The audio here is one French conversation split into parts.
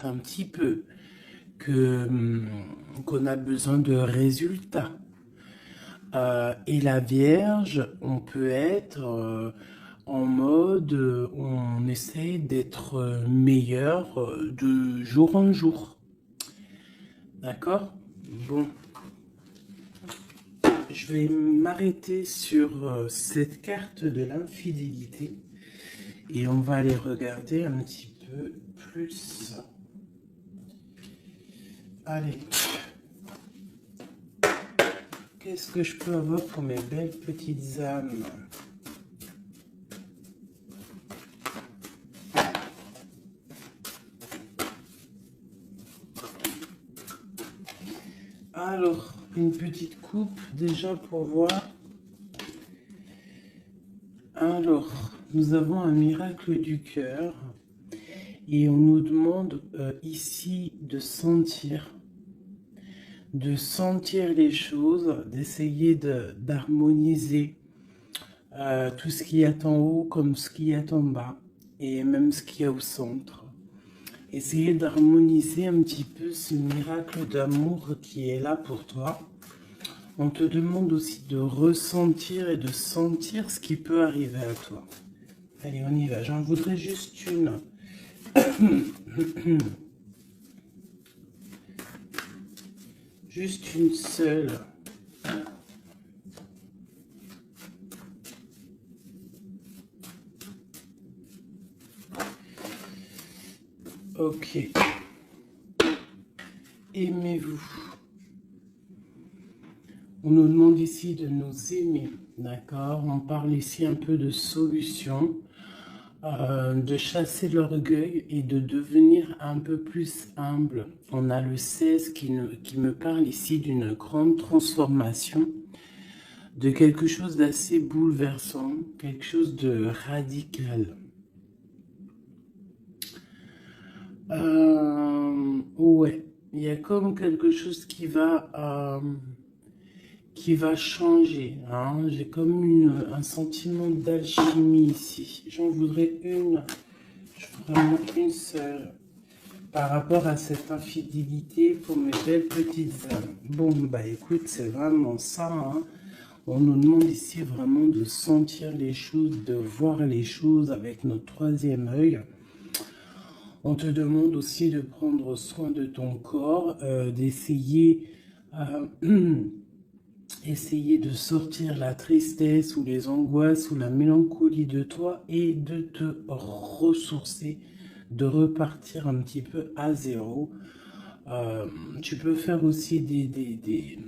un petit peu, que qu'on a besoin de résultats. Et la Vierge, on peut être en mode, on essaie d'être meilleur de jour en jour. D'accord? Bon, je vais m'arrêter sur cette carte de l'infidélité et on va aller regarder un petit peu plus. Allez. Qu'est-ce que je peux avoir pour mes belles petites âmes? Alors, une petite coupe déjà pour voir. Alors, nous avons un miracle du cœur et on nous demande ici de sentir les choses, d'essayer d'harmoniser tout ce qu'il y a en haut comme ce qu'il y a en bas et même ce qu'il y a au centre. Essayer d'harmoniser un petit peu ce miracle d'amour qui est là pour toi. On te demande aussi de ressentir et de sentir ce qui peut arriver à toi. Allez, on y va. J'en voudrais juste une. Juste une seule. Ok. Aimez-vous. On nous demande ici de nous aimer, d'accord? On parle ici un peu de solution, de chasser l'orgueil et de devenir un peu plus humble. On a le 16 qui me parle ici d'une grande transformation, de quelque chose d'assez bouleversant, quelque chose de radical. Ouais, il y a comme quelque chose qui va changer. Hein. J'ai comme un sentiment d'alchimie ici. J'en voudrais vraiment une seule, par rapport à cette infidélité pour mes belles petites âmes. Bon, bah écoute, c'est vraiment ça. Hein. On nous demande ici vraiment de sentir les choses, de voir les choses avec notre troisième œil. On te demande aussi de prendre soin de ton corps, d'essayer essayer de sortir la tristesse ou les angoisses ou la mélancolie de toi et de te ressourcer, de repartir un petit peu à zéro. Tu peux faire aussi des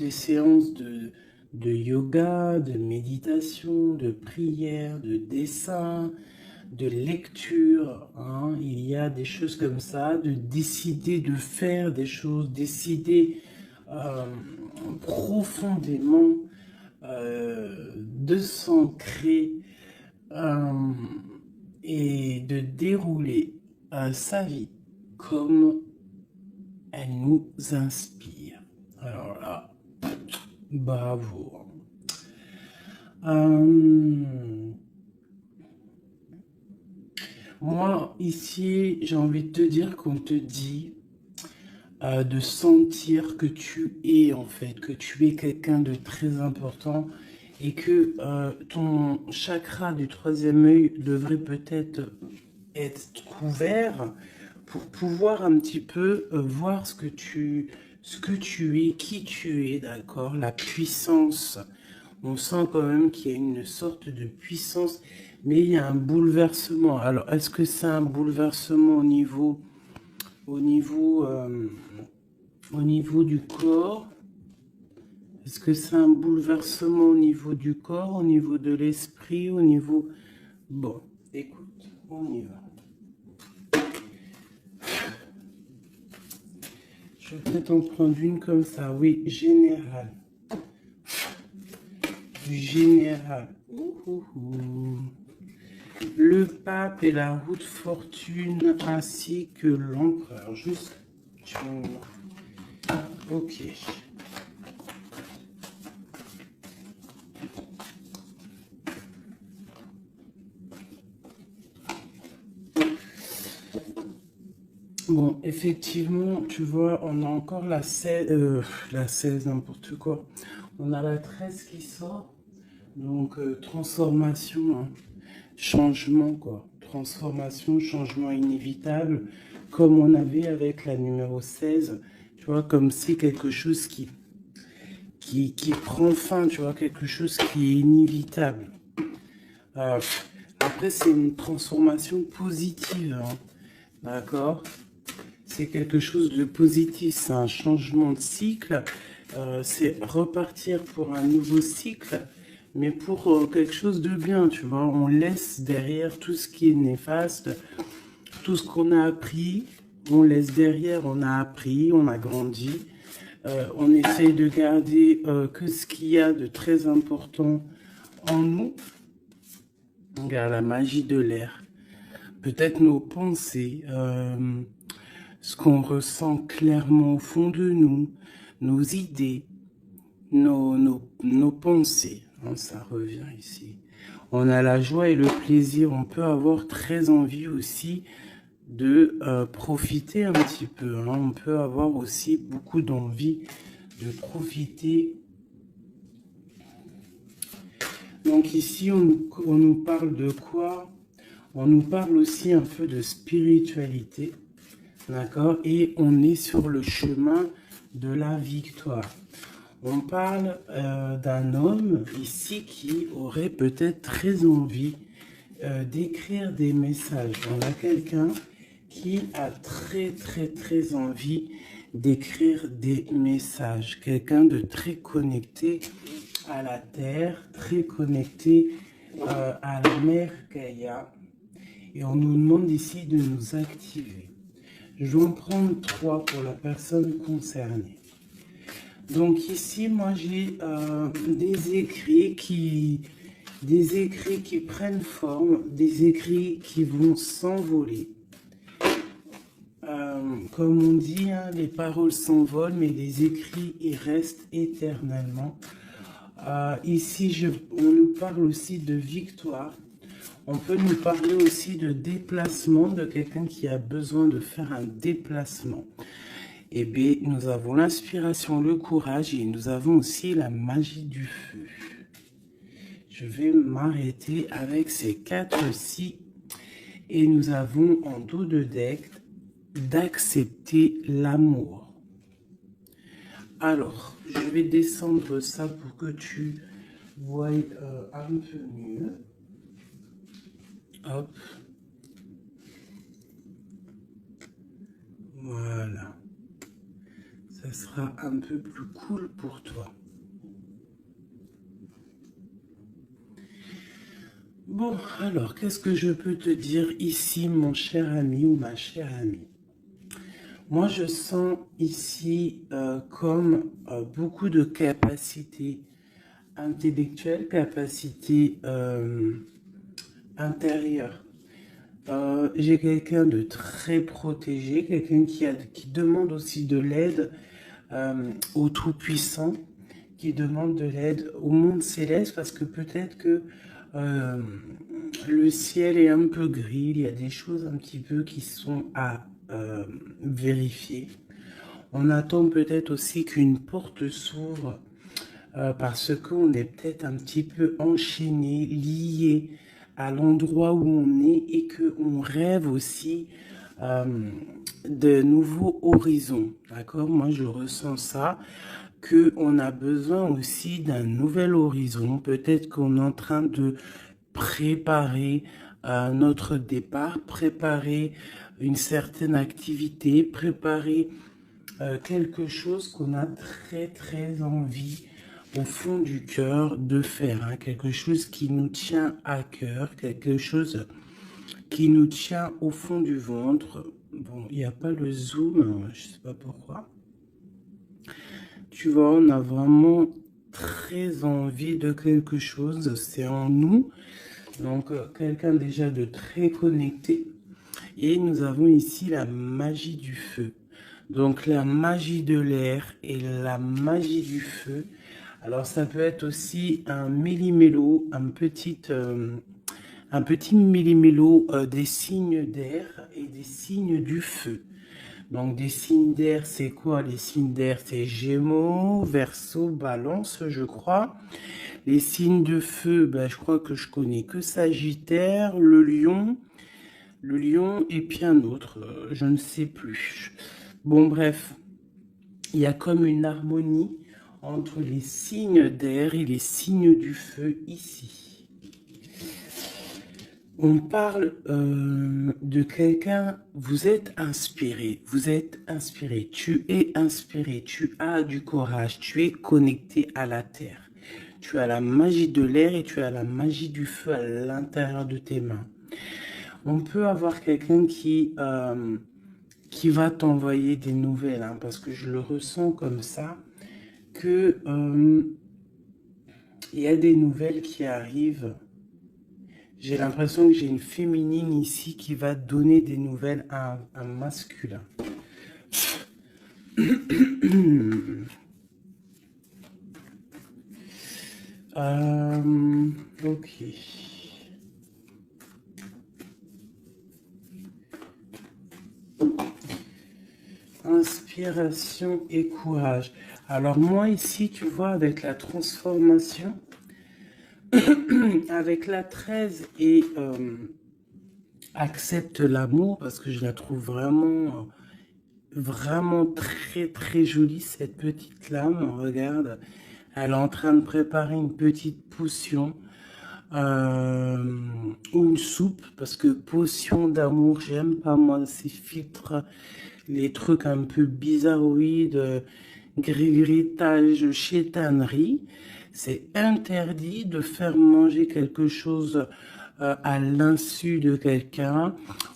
séances de yoga, de méditation, de prière, de dessin, de lecture. Hein. Il y a des choses comme ça, de décider de faire des choses, décider profondément de s'ancrer et de dérouler sa vie comme elle nous inspire. Alors là, bravo. Moi, ici, j'ai envie de te dire qu'on te dit de sentir que tu es, en fait, que tu es quelqu'un de très important et que ton chakra du troisième œil devrait peut-être être couvert pour pouvoir un petit peu voir ce que tu es, qui tu es, d'accord, la puissance. On sent quand même qu'il y a une sorte de puissance, mais il y a un bouleversement. Alors, est-ce que c'est un bouleversement au niveau, au niveau du corps? Est-ce que c'est un bouleversement au niveau du corps, au niveau de l'esprit, au niveau... Bon, écoute, on y va. Je vais peut-être en prendre une comme ça. Oui, général. Du général. Le pape et la roue de fortune ainsi que l'empereur. Juste. Ok. Bon, effectivement, tu vois, on a encore la 16, n'importe quoi. On a la 13 qui sort. Donc, transformation, hein, changement, quoi. Transformation, changement inévitable, comme on avait avec la numéro 16. Tu vois, comme si quelque chose qui prend fin, tu vois, quelque chose qui est inévitable. Euh, Après, c'est une transformation positive, hein, d'accord? C'est quelque chose de positif, c'est un changement de cycle, c'est repartir pour un nouveau cycle, mais pour quelque chose de bien, tu vois. On laisse derrière tout ce qui est néfaste, tout ce qu'on a appris, on laisse derrière, on a appris, on a grandi, on essaye de garder que ce qu'il y a de très important en nous. Regarde la magie de l'air, peut-être nos pensées, ce qu'on ressent clairement au fond de nous, nos idées, nos pensées. Hein, ça revient ici. On a la joie et le plaisir. On peut avoir très envie aussi de profiter un petit peu. Hein. On peut avoir aussi beaucoup d'envie de profiter. Donc ici, on nous parle de quoi? On nous parle aussi un peu de spiritualité. D'accord? Et on est sur le chemin de la victoire. On parle d'un homme ici qui aurait peut-être très envie d'écrire des messages. On a quelqu'un qui a très envie d'écrire des messages. Quelqu'un de très connecté à la terre, très connecté à la mère Gaïa. Et on nous demande ici de nous activer. Je vais en prendre 3 pour la personne concernée. Donc ici, moi j'ai des écrits qui prennent forme, des écrits qui vont s'envoler. Comme on dit, hein, les paroles s'envolent, mais les écrits ils restent éternellement. Ici, on nous parle aussi de victoire. On peut nous parler aussi de déplacement, de quelqu'un qui a besoin de faire un déplacement. Eh bien, nous avons l'inspiration, le courage et nous avons aussi la magie du feu. Je vais m'arrêter avec ces 4-ci et nous avons en dos de deck d'accepter l'amour. Alors, je vais descendre ça pour que tu vois un peu mieux. Hop. Voilà. Ça sera un peu plus cool pour toi. Bon, alors, qu'est-ce que je peux te dire ici, mon cher ami ou ma chère amie? Moi, je sens ici comme beaucoup de capacités intellectuelles, capacités intérieures. J'ai quelqu'un de très protégé, quelqu'un qui demande aussi de l'aide au Tout-Puissant, qui demande de l'aide au monde céleste, parce que peut-être que le ciel est un peu gris, il y a des choses un petit peu qui sont à vérifier. On attend peut-être aussi qu'une porte s'ouvre parce qu'on est peut-être un petit peu enchaîné, lié à l'endroit où on est et qu'on rêve aussi de nouveaux horizons. D'accord? Moi, je ressens ça, qu'on a besoin aussi d'un nouvel horizon. Peut-être qu'on est en train de préparer notre départ, préparer une certaine activité, préparer quelque chose qu'on a très envie au fond du cœur de faire, hein, quelque chose qui nous tient à cœur, quelque chose qui nous tient au fond du ventre. Bon, il n'y a pas le zoom, je sais pas pourquoi. Tu vois, on a vraiment très envie de quelque chose, c'est en nous. Donc, quelqu'un déjà de très connecté. Et nous avons ici la magie du feu. Donc, la magie de l'air et la magie du feu. Alors, ça peut être aussi un méli-mélo, un petit méli-mélo des signes d'air et des signes du feu. Donc, des signes d'air, c'est quoi les signes d'air? C'est Gémeaux, Verseau, Balance, je crois. Les signes de feu, ben, je crois que je connais que Sagittaire, le lion et puis un autre, je ne sais plus. Bon, bref, il y a comme une harmonie entre les signes d'air et les signes du feu ici. On parle de quelqu'un, vous êtes inspiré, tu es inspiré, tu as du courage, tu es connecté à la terre. Tu as la magie de l'air et tu as la magie du feu à l'intérieur de tes mains. On peut avoir quelqu'un qui va t'envoyer des nouvelles, hein, parce que je le ressens comme ça, que il y a des nouvelles qui arrivent. J'ai l'impression que j'ai une féminine ici qui va donner des nouvelles à un masculin. Ok. Inspiration et courage. Alors moi ici, tu vois, avec la transformation, avec la 13 et accepte l'amour, parce que je la trouve vraiment, vraiment très très jolie, cette petite lame. Regarde, elle est en train de préparer une petite potion ou une soupe, parce que potion d'amour, j'aime pas moi ces filtres, les trucs un peu bizarroïdes, grigritage, chétanerie. C'est interdit de faire manger quelque chose à l'insu de quelqu'un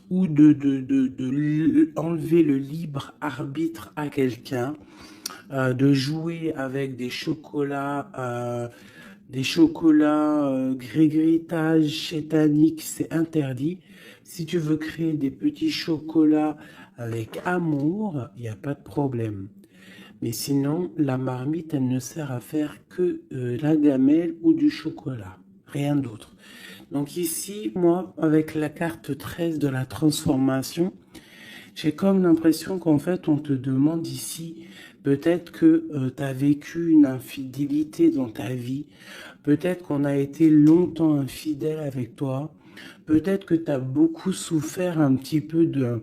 ou de enlever le libre arbitre à quelqu'un, de jouer avec des chocolats, grigritage, chétanique, c'est interdit. Si tu veux créer des petits chocolats avec amour, il n'y a pas de problème. Mais sinon, la marmite, elle ne sert à faire que la gamelle ou du chocolat, rien d'autre. Donc ici, moi, avec la carte 13 de la transformation, j'ai comme l'impression qu'en fait, on te demande ici, peut-être que tu as vécu une infidélité dans ta vie, peut-être qu'on a été longtemps infidèle avec toi, peut-être que tu as beaucoup souffert un petit peu de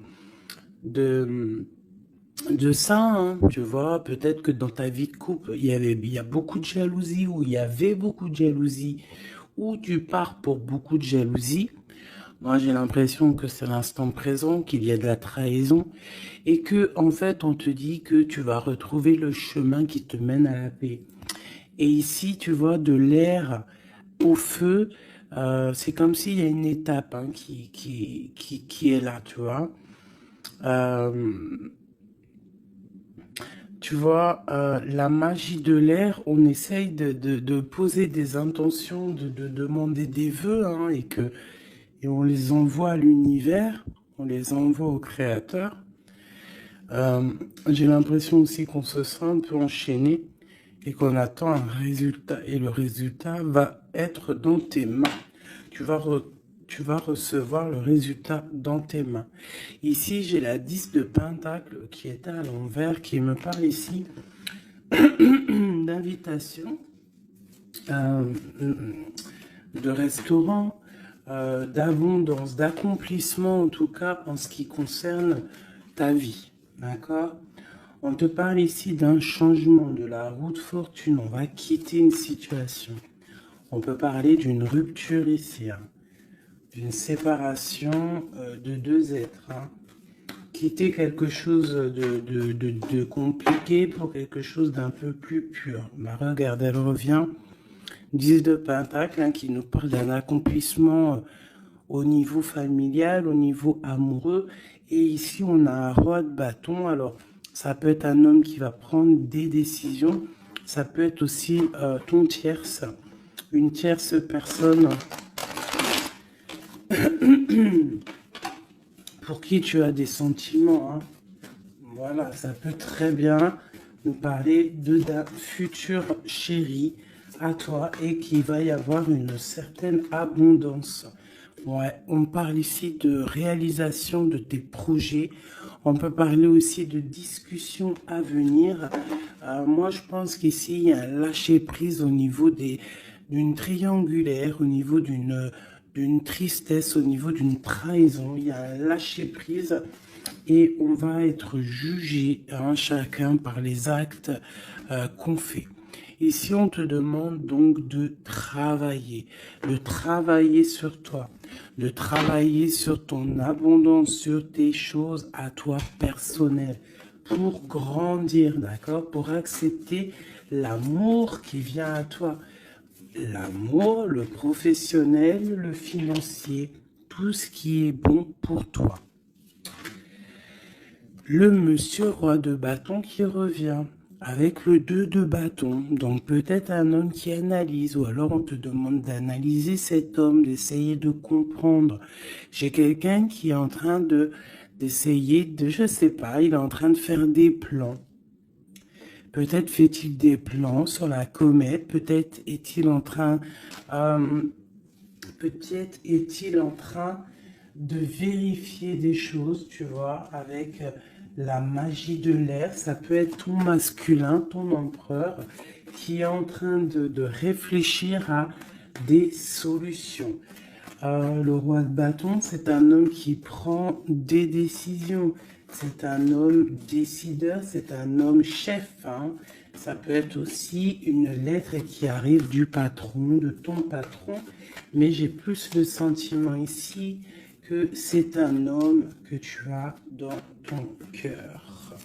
ça, hein, tu vois. Peut-être que dans ta vie de couple, il y a beaucoup de jalousie, ou il y avait beaucoup de jalousie, ou tu pars pour beaucoup de jalousie. Moi, j'ai l'impression que c'est l'instant présent, qu'il y a de la trahison, et que, en fait, on te dit que tu vas retrouver le chemin qui te mène à la paix. Et ici, tu vois, de l'air au feu, c'est comme s'il y a une étape, hein, qui est là, tu vois. Tu vois, la magie de l'air, on essaye de poser des intentions, de demander des vœux, hein, et on les envoie à l'univers, on les envoie au créateur. J'ai l'impression aussi qu'on se sent un peu enchaîné et qu'on attend un résultat. Et le résultat va être dans tes mains. Tu vas recevoir le résultat dans tes mains. Ici, j'ai la 10 de Pentacle qui est à l'envers, qui me parle ici d'invitation, de restaurant, d'abondance, d'accomplissement, en tout cas en ce qui concerne ta vie. D'accord? On te parle ici d'un changement de la route fortune. On va quitter une situation. On peut parler d'une rupture ici, hein, d'une séparation de deux êtres. Hein. Quitter quelque chose de compliqué pour quelque chose d'un peu plus pur. Bah, regarde, elle revient. 10 de Pentacle, hein, qui nous parle d'un accomplissement au niveau familial, au niveau amoureux. Et ici, on a un roi de bâton. Alors, ça peut être un homme qui va prendre des décisions. Ça peut être aussi ton tierce, une tierce personne pour qui tu as des sentiments. Hein. Voilà, ça peut très bien nous parler d'un futur chéri à toi et qu'il va y avoir une certaine abondance. Ouais, on parle ici de réalisation de tes projets. On peut parler aussi de discussions à venir. Moi, je pense qu'ici, il y a un lâcher-prise au niveau d'une triangulaire, au niveau d'une tristesse, au niveau d'une trahison. Il y a un lâcher-prise et on va être jugé, hein, chacun par les actes qu'on fait. Ici, on te demande donc de travailler sur toi, de travailler sur ton abondance, sur tes choses à toi personnelles, pour grandir, d'accord? Pour accepter l'amour qui vient à toi. L'amour, le professionnel, le financier, tout ce qui est bon pour toi. Le monsieur roi de bâton qui revient avec le 2 de bâton. Donc peut-être un homme qui analyse, ou alors on te demande d'analyser cet homme, d'essayer de comprendre. J'ai quelqu'un qui est en train d'essayer de, je sais pas, il est en train de faire des plans. Peut-être fait-il des plans sur la comète, peut-être est-il en train, euh, peut-être est-il en train de vérifier des choses, tu vois, avec la magie de l'air. Ça peut être ton masculin, ton empereur, qui est en train de réfléchir à des solutions. Le roi de bâton, c'est un homme qui prend des décisions. C'est un homme décideur, c'est un homme chef, hein. Ça peut être aussi une lettre qui arrive du patron, de ton patron. Mais j'ai plus le sentiment ici que c'est un homme que tu as dans ton cœur.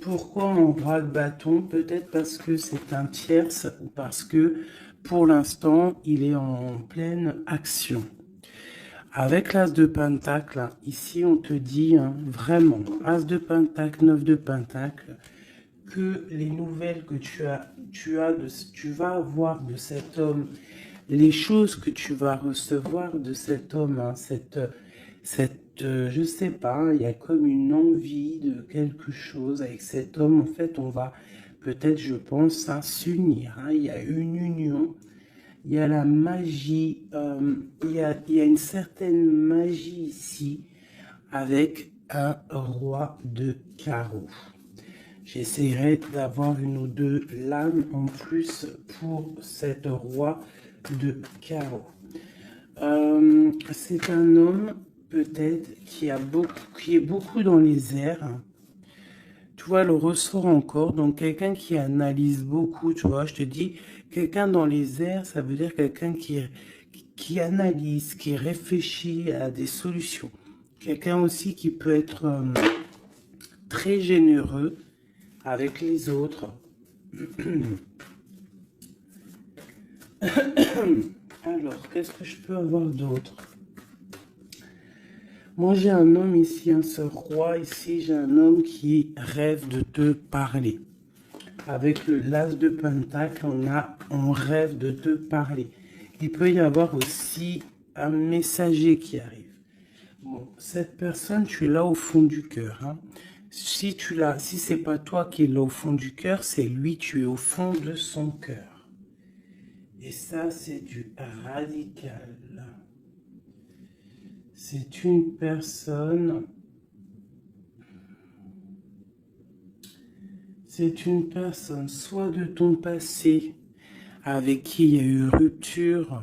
Pourquoi mon roi de bâton? Peut-être parce que c'est un tierce ou parce que pour l'instant il est en pleine action. Avec l'as de pentacle, ici on te dit, hein, vraiment, as de pentacle, 9 de pentacle, que les nouvelles que tu vas avoir de cet homme, les choses que tu vas recevoir de cet homme, hein, je sais pas, il y a comme une envie de quelque chose avec cet homme. En fait, on va peut-être, je pense, hein, s'unir, hein. Il y a une union, il y a la magie, il y a une certaine magie ici avec un roi de carreau. J'essaierai d'avoir une ou deux lames en plus pour cette roi de carreau. C'est un homme peut-être qui est beaucoup dans les airs. Tu vois, le ressort encore. Donc quelqu'un qui analyse beaucoup, tu vois, je te dis, quelqu'un dans les airs, ça veut dire quelqu'un qui analyse, qui réfléchit à des solutions. Quelqu'un aussi qui peut être très généreux avec les autres. Alors, qu'est-ce que je peux avoir d'autre? Moi, j'ai un homme ici, ce roi ici, j'ai un homme qui rêve de te parler. Avec le l'as de pentacle, on rêve de te parler. Il peut y avoir aussi un messager qui arrive. Bon, cette personne, tu es là au fond du cœur, hein. Si c'est pas toi qui es là au fond du cœur, c'est lui, tu es au fond de son cœur. Et ça, c'est du radical. C'est une personne soit de ton passé, avec qui il y a eu rupture,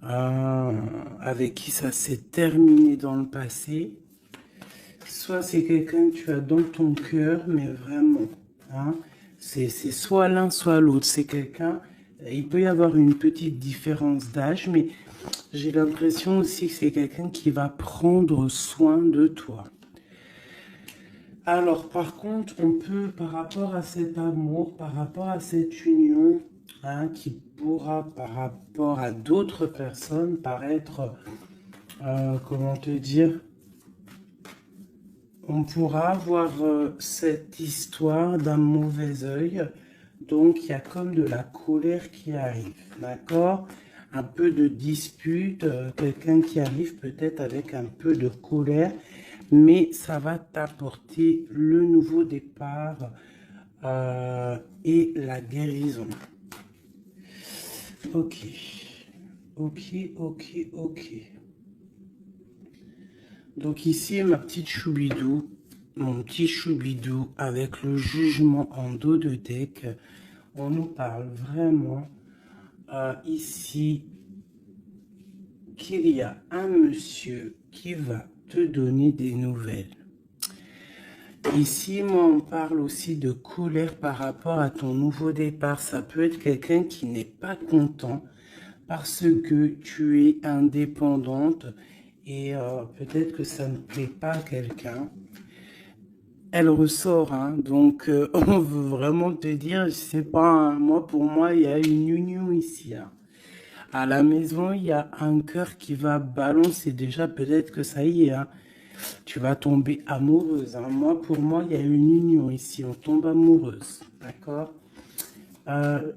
avec qui ça s'est terminé dans le passé, soit c'est quelqu'un que tu as dans ton cœur, mais vraiment, hein, c'est soit l'un, soit l'autre. C'est quelqu'un, il peut y avoir une petite différence d'âge, mais j'ai l'impression aussi que c'est quelqu'un qui va prendre soin de toi. Alors, par contre, on peut, par rapport à cet amour, par rapport à cette union, hein, qui pourra, par rapport à d'autres personnes, paraître, comment te dire, on pourra avoir cette histoire d'un mauvais œil. Donc, il y a comme de la colère qui arrive, d'accord? Un peu de dispute, quelqu'un qui arrive peut-être avec un peu de colère, mais ça va t'apporter le nouveau départ et la guérison. Ok, ok. Donc ici, ma petite choubidou, mon petit choubidou, avec le jugement en dos de deck, on nous parle vraiment ici qu'il y a un monsieur qui va te donner des nouvelles. Ici, moi, on parle aussi de colère par rapport à ton nouveau départ. Ça peut être quelqu'un qui n'est pas content parce que tu es indépendante et peut-être que ça ne plaît pas à quelqu'un. Elle ressort, hein, donc on veut vraiment te dire, je sais pas, hein, moi, pour moi, il y a une union ici, hein. À la maison, il y a un cœur qui va balancer. Déjà, peut-être que ça y est, hein, tu vas tomber amoureuse, hein. Moi, pour moi, il y a une union ici. On tombe amoureuse. D'accord.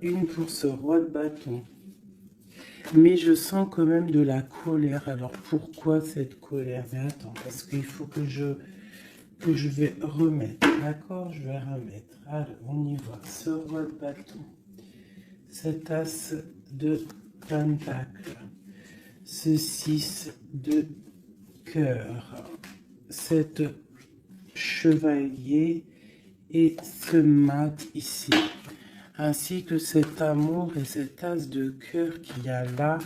Une pour ce roi de bâton. Mais je sens quand même de la colère. Alors, pourquoi cette colère? Mais attends, parce qu'il faut que je vais remettre. D'accord. Je vais remettre. Allez, on y va. Ce roi de bâton. Cet as de pentacle. Ce 6 de cœur. Cet chevalier et ce mat ici, ainsi que cet amour et cet as de cœur qu'il y a là.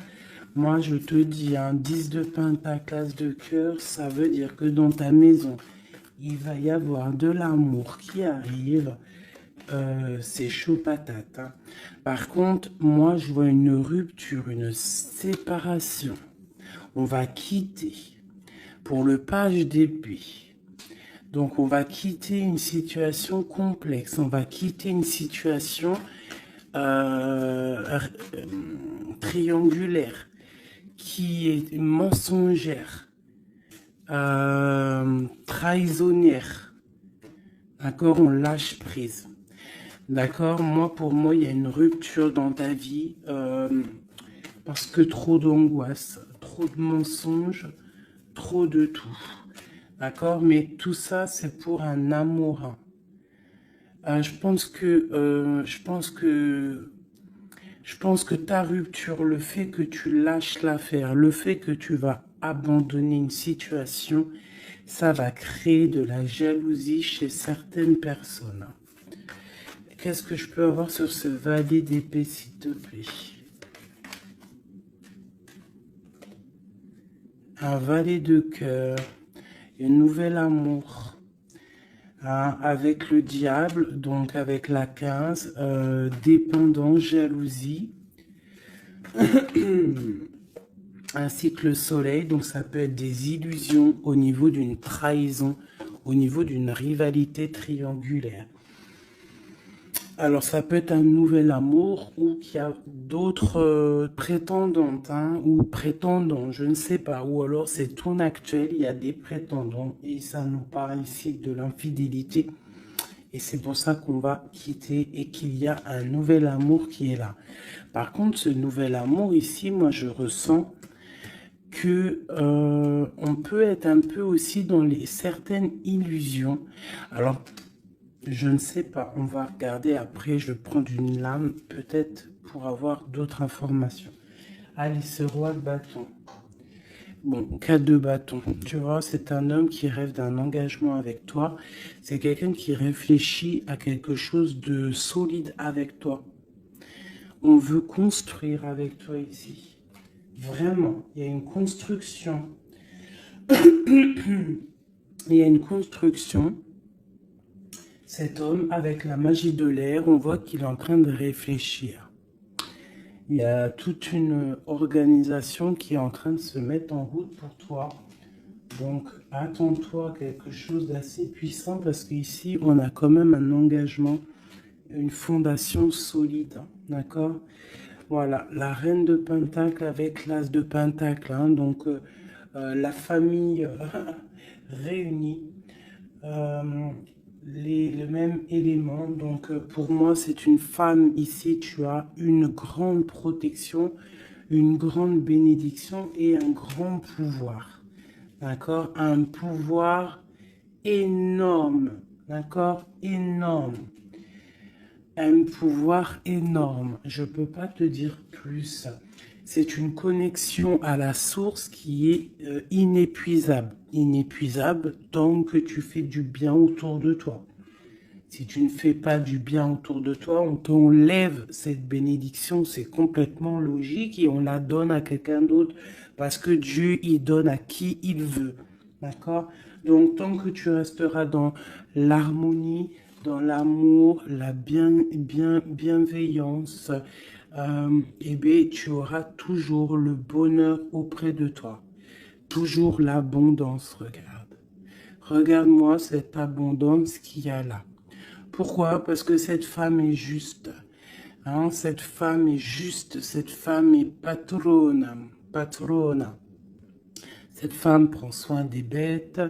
Moi je te dis, un 10 de pentacle, as de cœur, ça veut dire que dans ta maison il va y avoir de l'amour qui arrive. C'est chaud patate, hein. Par contre, moi je vois une rupture, une séparation. On va quitter pour le page d'épée. Donc, on va quitter une situation complexe. On va quitter une situation triangulaire qui est mensongère, trahisonnière. D'accord? On lâche prise. D'accord? Moi, pour moi, il y a une rupture dans ta vie parce que trop d'angoisse, trop de mensonges, trop de tout. D'accord, mais tout ça, c'est pour un amour. Je pense que ta rupture, le fait que tu lâches l'affaire, le fait que tu vas abandonner une situation, ça va créer de la jalousie chez certaines personnes. Qu'est-ce que je peux avoir sur ce valet d'épée, s'il te plaît? Un valet de cœur. Un nouvel amour, hein, avec le diable, donc avec la 15, dépendance, jalousie, ainsi que le soleil, donc ça peut être des illusions au niveau d'une trahison, au niveau d'une rivalité triangulaire. Alors, ça peut être un nouvel amour ou qu'il y a d'autres prétendantes, hein, ou prétendants, je ne sais pas. Ou alors, c'est ton actuel, il y a des prétendants et ça nous parle ici de l'infidélité. Et c'est pour ça qu'on va quitter et qu'il y a un nouvel amour qui est là. Par contre, ce nouvel amour ici, moi, je ressens que on peut être un peu aussi dans certaines illusions. Alors, je ne sais pas, on va regarder après, je vais prendre une lame peut-être pour avoir d'autres informations. Allez, ce roi de bâton. Bon, 4 de bâton, tu vois, c'est un homme qui rêve d'un engagement avec toi. C'est quelqu'un qui réfléchit à quelque chose de solide avec toi. On veut construire avec toi ici. Vraiment, il y a une construction. Il y a une construction. Cet homme, avec la magie de l'air, on voit qu'il est en train de réfléchir. Il y a toute une organisation qui est en train de se mettre en route pour toi. Donc, attends-toi à quelque chose d'assez puissant parce qu'ici, on a quand même un engagement, une fondation solide. D'accord? Voilà, la reine de Pentacle avec l'as de Pentacle. Hein, donc, la famille réunie. Le même élément. Donc, pour moi, c'est une femme ici. Tu as une grande protection, une grande bénédiction et un grand pouvoir. D'accord? Un pouvoir énorme. D'accord? Énorme. Un pouvoir énorme. Je peux pas te dire plus. C'est une connexion à la source qui est inépuisable. Inépuisable tant que tu fais du bien autour de toi. Si tu ne fais pas du bien autour de toi, on t'enlève cette bénédiction, c'est complètement logique et on la donne à quelqu'un d'autre parce que Dieu, il donne à qui il veut. D'accord? Donc, tant que tu resteras dans l'harmonie, dans l'amour, la bienveillance, eh bien, tu auras toujours le bonheur auprès de toi. Toujours l'abondance, regarde. Regarde-moi cette abondance qu'il y a là. Pourquoi? Parce que cette femme est juste. Hein, cette femme est juste. Cette femme est patrona. Patrona. Cette femme prend soin des bêtes.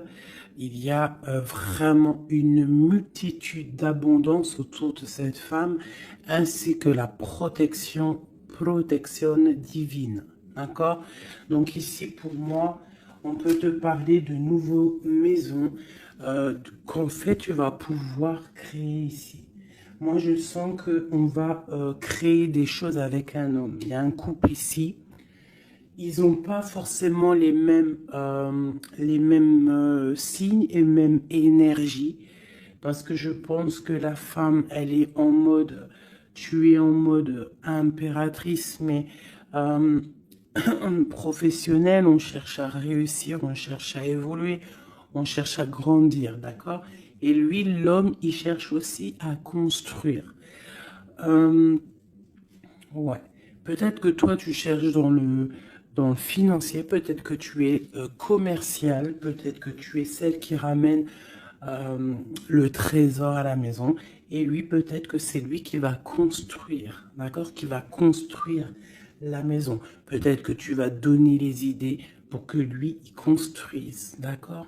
Il y a vraiment une multitude d'abondance autour de cette femme, ainsi que la protection divine. D'accord? Donc ici, pour moi, on peut te parler de nouvelles maisons qu'en fait, tu vas pouvoir créer ici. Moi, je sens qu'on va créer des choses avec un homme. Il y a un couple ici. Ils n'ont pas forcément les mêmes signes et même énergie. Parce que je pense que la femme, elle est en mode, tu es en mode impératrice, mais professionnelle, on cherche à réussir, on cherche à évoluer, on cherche à grandir, d'accord? Et lui, l'homme, il cherche aussi à construire. Ouais. Peut-être que toi, tu cherches dans le financier, peut-être que tu es commercial, peut-être que tu es celle qui ramène le trésor à la maison. Et lui, peut-être que c'est lui qui va construire, d'accord? Qui va construire la maison. Peut-être que tu vas donner les idées pour que lui, il construise, d'accord?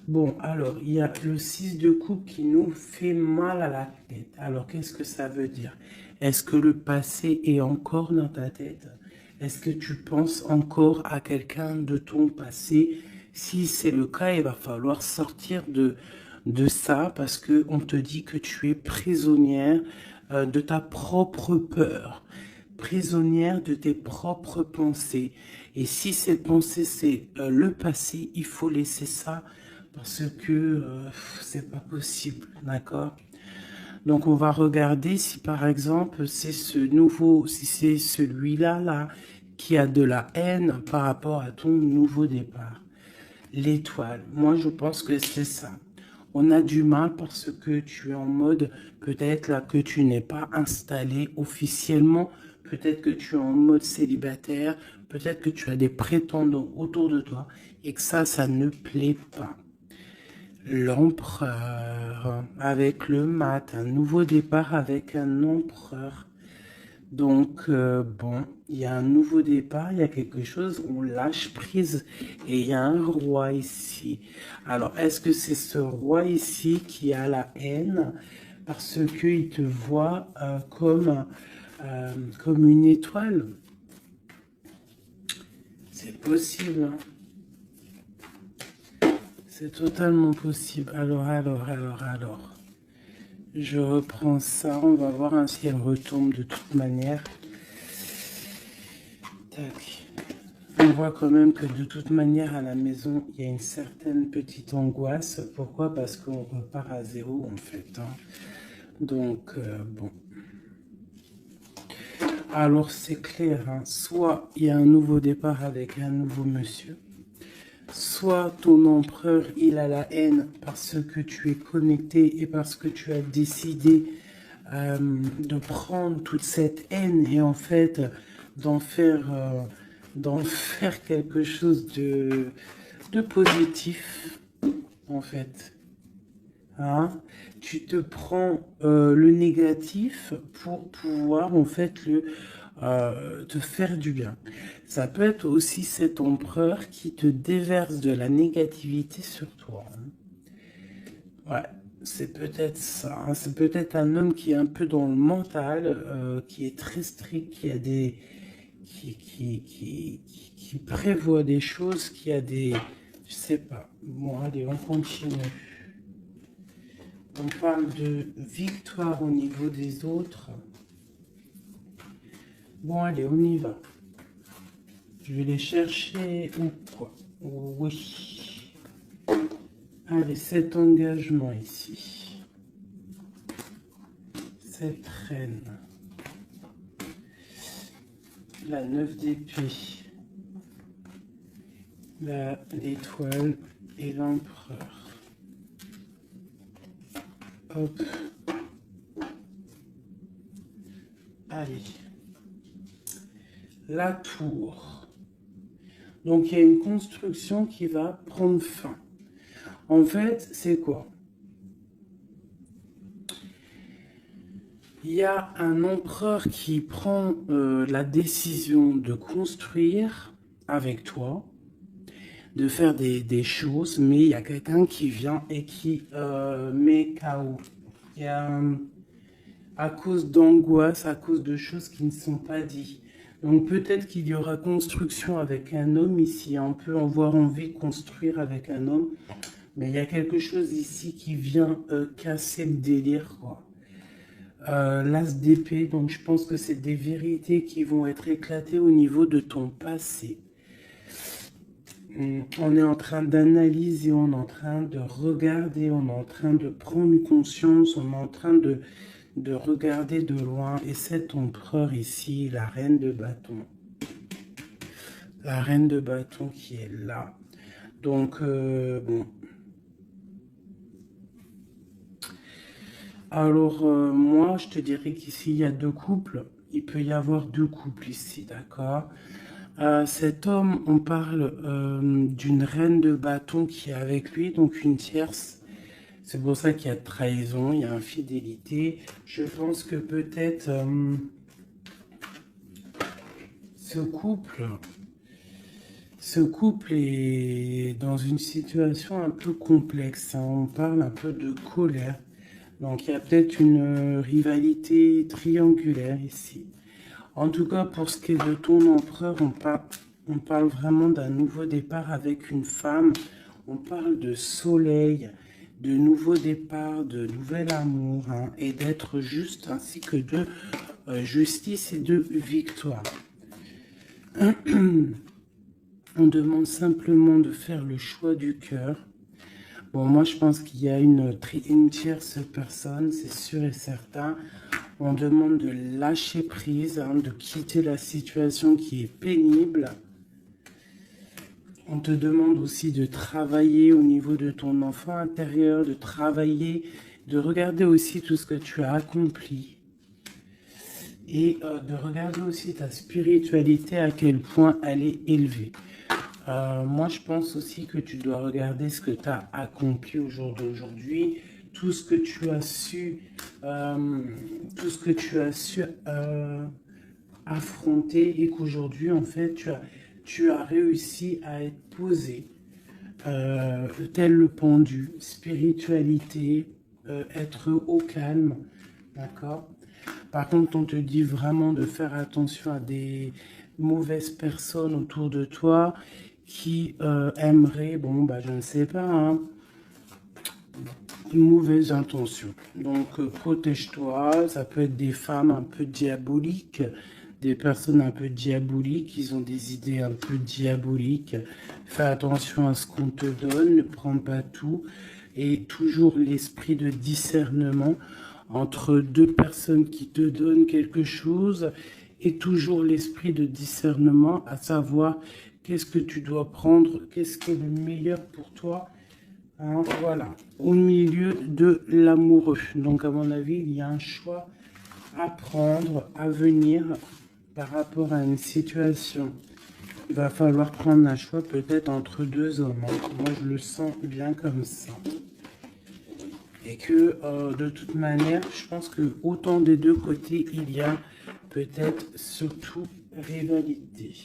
Bon, alors, il y a le 6 de coupe qui nous fait mal à la tête. Alors, qu'est-ce que ça veut dire? Est-ce que le passé est encore dans ta tête? Est-ce que tu penses encore à quelqu'un de ton passé? Si c'est le cas, il va falloir sortir de ça parce qu'on te dit que tu es prisonnière de ta propre peur, prisonnière de tes propres pensées. Et si ces pensées, c'est le passé, il faut laisser ça parce que c'est pas possible, d'accord? Donc on va regarder si par exemple c'est ce nouveau, si c'est celui-là là qui a de la haine par rapport à ton nouveau départ. L'étoile, moi je pense que c'est ça. On a du mal parce que tu es en mode, peut-être là que tu n'es pas installé officiellement, peut-être que tu es en mode célibataire, peut-être que tu as des prétendants autour de toi et que ça ne plaît pas. L'empereur avec le mat, un nouveau départ avec un empereur. Donc, bon, il y a un nouveau départ, il y a quelque chose, on lâche prise et il y a un roi ici. Alors, est-ce que c'est ce roi ici qui a la haine parce qu'il te voit comme une étoile? C'est possible, hein. C'est totalement possible. Alors. Je reprends ça, on va voir si elle retombe de toute manière. Tac. On voit quand même que de toute manière à la maison, il y a une certaine petite angoisse. Pourquoi? Parce qu'on repart à zéro en fait. Hein. Donc, bon. Alors c'est clair, hein. Soit il y a un nouveau départ avec un nouveau monsieur. Soit ton empereur, il a la haine parce que tu es connecté et parce que tu as décidé de prendre toute cette haine et en fait d'en faire quelque chose de positif, en fait. Hein? Tu te prends le négatif pour pouvoir en fait te faire du bien. Ça peut être aussi cet empereur qui te déverse de la négativité sur toi. Hein. Ouais, c'est peut-être ça. Hein. C'est peut-être un homme qui est un peu dans le mental, qui est très strict, qui a des, qui prévoit des choses, qui a des, je sais pas. Bon, allez, on continue. On parle de victoire au niveau des autres. Bon, allez, on y va. Je vais les chercher ou quoi? Oui. Allez, cet engagement ici. Cette reine. La 9 d'épée. L'étoile et l'empereur. Hop. Allez. La tour. Donc, il y a une construction qui va prendre fin. En fait, c'est quoi? Il y a un empereur qui prend la décision de construire avec toi, de faire des choses, mais il y a quelqu'un qui vient et qui met KO. Il y a, à cause d'angoisse, à cause de choses qui ne sont pas dites. Donc peut-être qu'il y aura construction avec un homme ici. On peut avoir envie de construire avec un homme, mais il y a quelque chose ici qui vient casser le délire, quoi. L'as d'épée, donc je pense que c'est des vérités qui vont être éclatées au niveau de ton passé. On est en train d'analyser, on est en train de regarder, on est en train de prendre conscience, on est en train de regarder de loin. Et cet empereur ici, la reine de bâton. La reine de bâton qui est là. Donc, bon. Alors, moi, je te dirais qu'ici, il y a deux couples. Il peut y avoir deux couples ici, d'accord? Cet homme, on parle d'une reine de bâton qui est avec lui, donc une tierce. C'est pour ça qu'il y a trahison, il y a infidélité. Je pense que peut-être ce couple est dans une situation un peu complexe, hein. On parle un peu de colère. Donc il y a peut-être une rivalité triangulaire ici. En tout cas, pour ce qui est de ton empereur, on parle vraiment d'un nouveau départ avec une femme. On parle de soleil, de nouveau départ, de nouvel amour, hein, et d'être juste, ainsi que de justice et de victoire. On demande simplement de faire le choix du cœur. Bon, moi, je pense qu'il y a une tierce personne, c'est sûr et certain. On demande de lâcher prise, hein, de quitter la situation qui est pénible. On te demande aussi de travailler au niveau de ton enfant intérieur, de travailler, de regarder aussi tout ce que tu as accompli. Et de regarder aussi ta spiritualité, à quel point elle est élevée. Moi, je pense aussi que tu dois regarder ce que tu as accompli au jour d'aujourd'hui, tout ce que tu as su, affronter, et qu'aujourd'hui, en fait, tu as réussi à être posé, tel le pendu, spiritualité, être au calme, d'accord? Par contre, on te dit vraiment de faire attention à des mauvaises personnes autour de toi qui aimeraient, bon, bah, je ne sais pas, hein, une mauvaise intention. Donc, protège-toi. Ça peut être des femmes un peu diaboliques, des personnes un peu diaboliques, ils ont des idées un peu diaboliques. Fais attention à ce qu'on te donne, ne prends pas tout. Et toujours l'esprit de discernement entre deux personnes qui te donnent quelque chose, et toujours l'esprit de discernement, à savoir qu'est-ce que tu dois prendre, qu'est-ce qui est le meilleur pour toi, hein, voilà, au milieu de l'amoureux. Donc à mon avis, il y a un choix à prendre, à venir par rapport à une situation. Il va falloir prendre un choix peut-être entre deux hommes, hein. Moi je le sens bien comme ça. Et que de toute manière, je pense que autant des deux côtés, il y a peut-être surtout rivalité.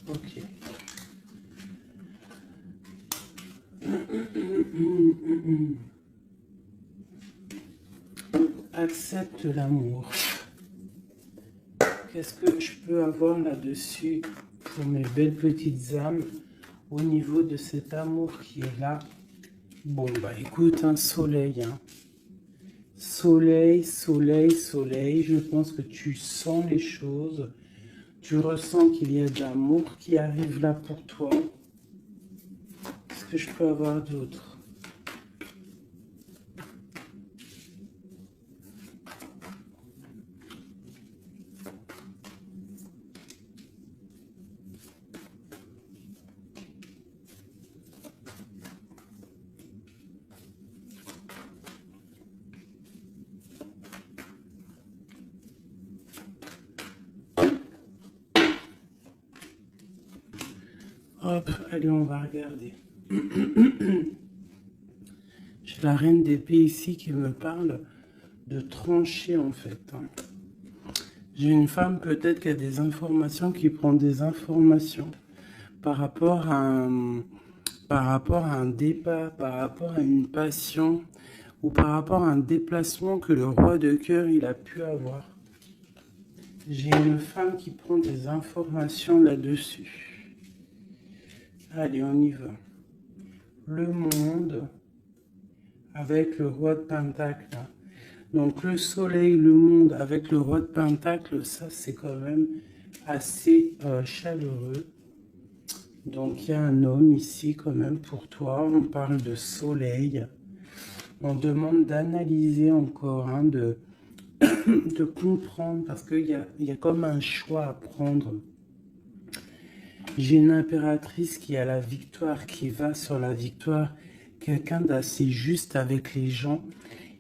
Ok. Accepte l'amour. Qu'est-ce que je peux avoir là-dessus pour mes belles petites âmes au niveau de cet amour qui est là? Bon, bah écoute, un soleil, hein. Soleil, soleil, soleil. Je pense que tu sens les choses. Tu ressens qu'il y a de l'amour qui arrive là pour toi. Qu'est-ce que je peux avoir d'autre? Hop, allez, on va regarder. J'ai la reine d'épée ici qui me parle de trancher en fait. J'ai une femme peut-être qui a des informations, qui prend des informations par rapport à un départ, par rapport à une passion ou par rapport à un déplacement que le roi de cœur il a pu avoir. J'ai une femme qui prend des informations là-dessus. Allez, on y va. Le monde avec le roi de Pentacle. Donc le soleil, le monde avec le roi de Pentacle, ça c'est quand même assez chaleureux. Donc il y a un homme ici quand même pour toi. On parle de soleil. On demande d'analyser encore, hein, de comprendre parce qu'il y a comme un choix à prendre. J'ai une impératrice qui a la victoire, qui va sur la victoire. Quelqu'un d'assez juste avec les gens.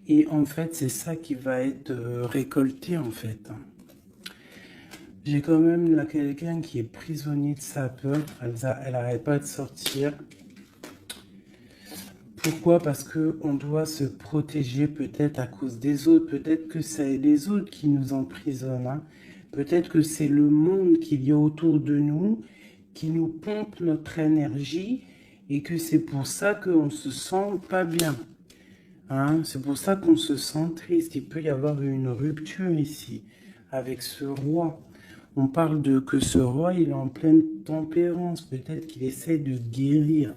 Et en fait, c'est ça qui va être récolté, en fait. J'ai quand même là quelqu'un qui est prisonnier de sa peur. Elle n'arrête pas de sortir. Pourquoi? Parce qu'on doit se protéger peut-être à cause des autres. Peut-être que c'est les autres qui nous emprisonnent. Hein. Peut-être que c'est le monde qu'il y a autour de nous qui nous pompe notre énergie et que c'est pour ça qu'on ne se sent pas bien. Hein, c'est pour ça qu'on se sent triste. Il peut y avoir une rupture ici avec ce roi. On parle de que ce roi, il est en pleine tempérance. Peut-être qu'il essaie de guérir.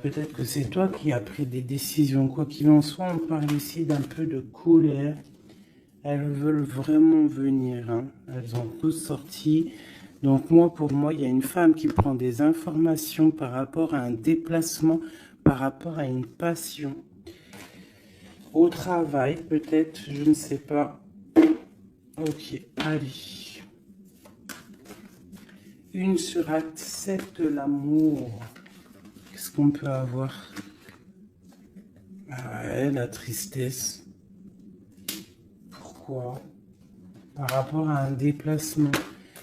Peut-être que c'est toi qui as pris des décisions. Quoi qu'il en soit, on parle ici d'un peu de colère. Elles veulent vraiment venir. Hein. Elles ont tous sorti. Donc moi, pour moi, il y a une femme qui prend des informations par rapport à un déplacement, par rapport à une passion. Au travail, peut-être, je ne sais pas. Ok, allez. Une sur accepte l'amour. Qu'est-ce qu'on peut avoir? Ah ouais, la tristesse. Pourquoi? Par rapport à un déplacement.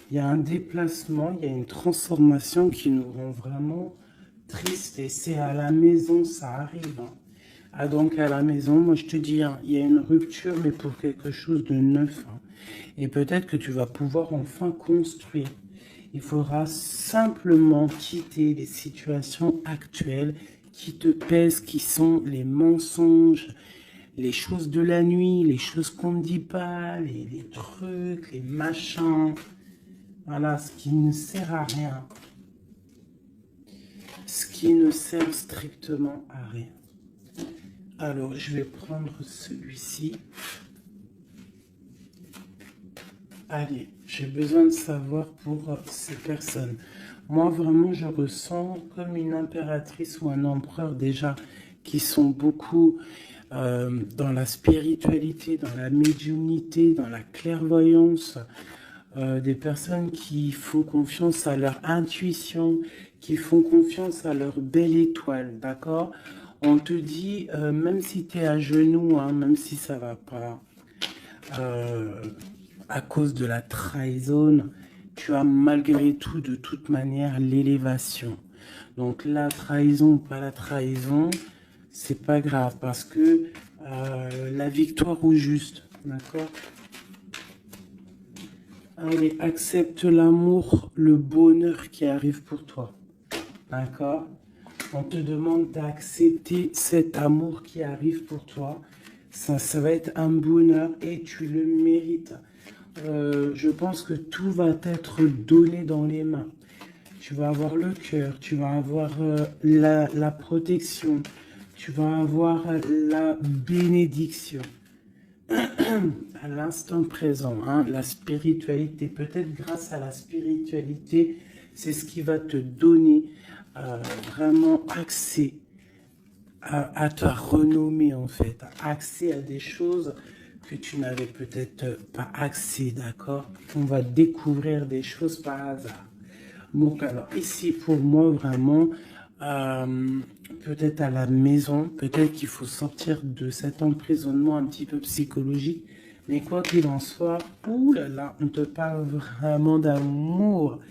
Il y a un déplacement, il y a une transformation qui nous rend vraiment tristes. Et c'est à la maison, ça arrive. Hein. Ah, donc à la maison, moi je te dis, hein, il y a une rupture, mais pour quelque chose de neuf. Hein. Et peut-être que tu vas pouvoir enfin construire. Il faudra simplement quitter les situations actuelles qui te pèsent, qui sont les mensonges, les choses de la nuit, les choses qu'on ne dit pas, les trucs, les machins. Voilà, ce qui ne sert à rien. Ce qui ne sert strictement à rien. Alors, je vais prendre celui-ci. Allez, j'ai besoin de savoir pour ces personnes. Moi, vraiment, je ressens comme une impératrice ou un empereur déjà qui sont beaucoup dans la spiritualité, dans la médiumnité, dans la clairvoyance. Des personnes qui font confiance à leur intuition, qui font confiance à leur belle étoile, d'accord? On te dit, même si tu es à genoux, hein, même si ça va pas, à cause de la trahison, tu as malgré tout, de toute manière, l'élévation. Donc la trahison ou pas la trahison, c'est pas grave parce que la victoire au juste, d'accord? Allez, accepte l'amour, le bonheur qui arrive pour toi. D'accord? On te demande d'accepter cet amour qui arrive pour toi. Ça va être un bonheur et tu le mérites. Je pense que tout va t'être donné dans les mains. Tu vas avoir le cœur, tu vas avoir la protection, tu vas avoir la bénédiction à l'instant présent, hein, la spiritualité. Peut-être grâce à la spiritualité, c'est ce qui va te donner vraiment accès à ta renommée, en fait, accès à des choses que tu n'avais peut-être pas accès, d'accord? On va découvrir des choses par hasard. Donc, alors, ici, pour moi, vraiment, peut-être à la maison, peut-être qu'il faut sortir de cet emprisonnement un petit peu psychologique, mais quoi qu'il en soit, ouh là là, on te parle vraiment d'amour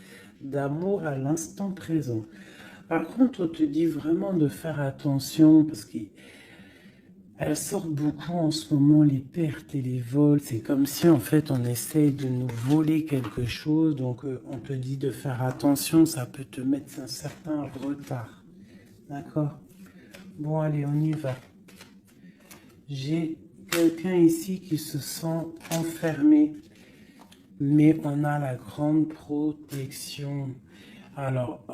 à l'instant présent. Par contre, on te dit vraiment de faire attention, parce que elles sortent beaucoup en ce moment, les pertes et les vols. C'est comme si en fait on essaye de nous voler quelque chose. Donc on te dit de faire attention, ça peut te mettre un certain retard. D'accord? Bon, allez, on y va. J'ai quelqu'un ici qui se sent enfermé, mais on a la grande protection. Alors,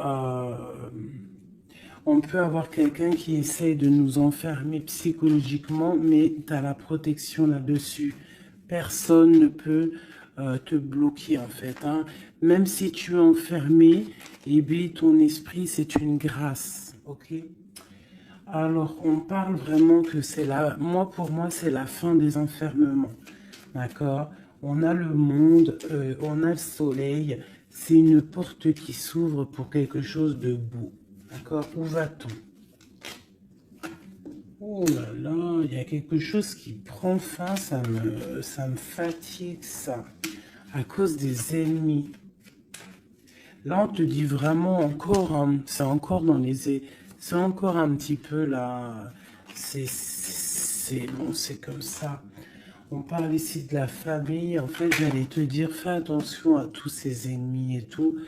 on peut avoir quelqu'un qui essaye de nous enfermer psychologiquement, mais tu as la protection là-dessus. Personne ne peut te bloquer en fait, hein. Même si tu es enfermé, eh bien, ton esprit, c'est une grâce. Ok? Alors, on parle vraiment que c'est la... Moi, pour moi, c'est la fin des enfermements. D'accord? On a le monde, on a le soleil. C'est une porte qui s'ouvre pour quelque chose de beau. D'accord? Où va-t-on? Oh là là, il y a quelque chose qui prend fin, ça me fatigue ça. À cause des ennemis. Là, on te dit vraiment encore, hein, c'est encore dans les... C'est encore un petit peu là... C'est bon, c'est comme ça. On parle ici de la famille. En fait, j'allais te dire, fais attention à tous ces ennemis et tout.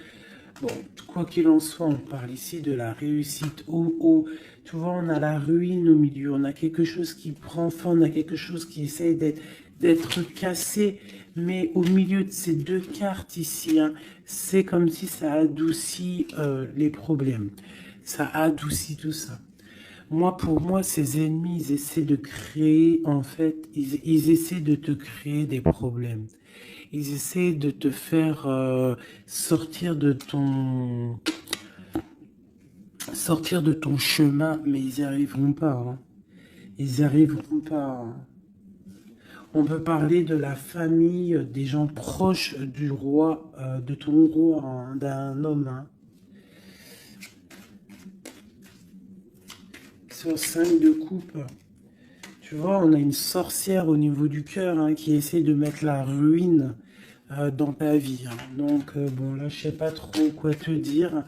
Bon, quoi qu'il en soit, on parle ici de la réussite. Tu vois, on a la ruine au milieu. On a quelque chose qui prend fin. On a quelque chose qui essaye d'être cassé. Mais au milieu de ces deux cartes ici, hein, c'est comme si ça adoucit les problèmes. Ça adoucit tout ça. Moi, pour moi, ces ennemis, ils essaient de créer, en fait, ils essaient de te créer des problèmes. Ils essaient de te faire sortir de ton chemin, mais ils n'y arriveront pas, hein. Ils n'y arriveront pas, hein. On peut parler de la famille, des gens proches du roi, de ton roi, hein, d'un homme, hein. Sur 5 de coupe. Tu vois, on a une sorcière au niveau du cœur, hein, qui essaie de mettre la ruine dans ta vie, hein. Donc, bon, là, je sais pas trop quoi te dire.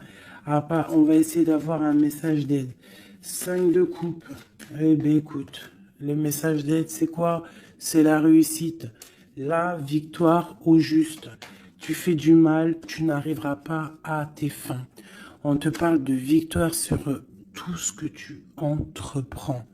On va essayer d'avoir un message d'aide. 5 de coupe. Eh bien, écoute, le message d'aide, c'est quoi? C'est la réussite. La victoire au juste. Tu fais du mal, tu n'arriveras pas à tes fins. On te parle de victoire sur tout ce que tu entreprends.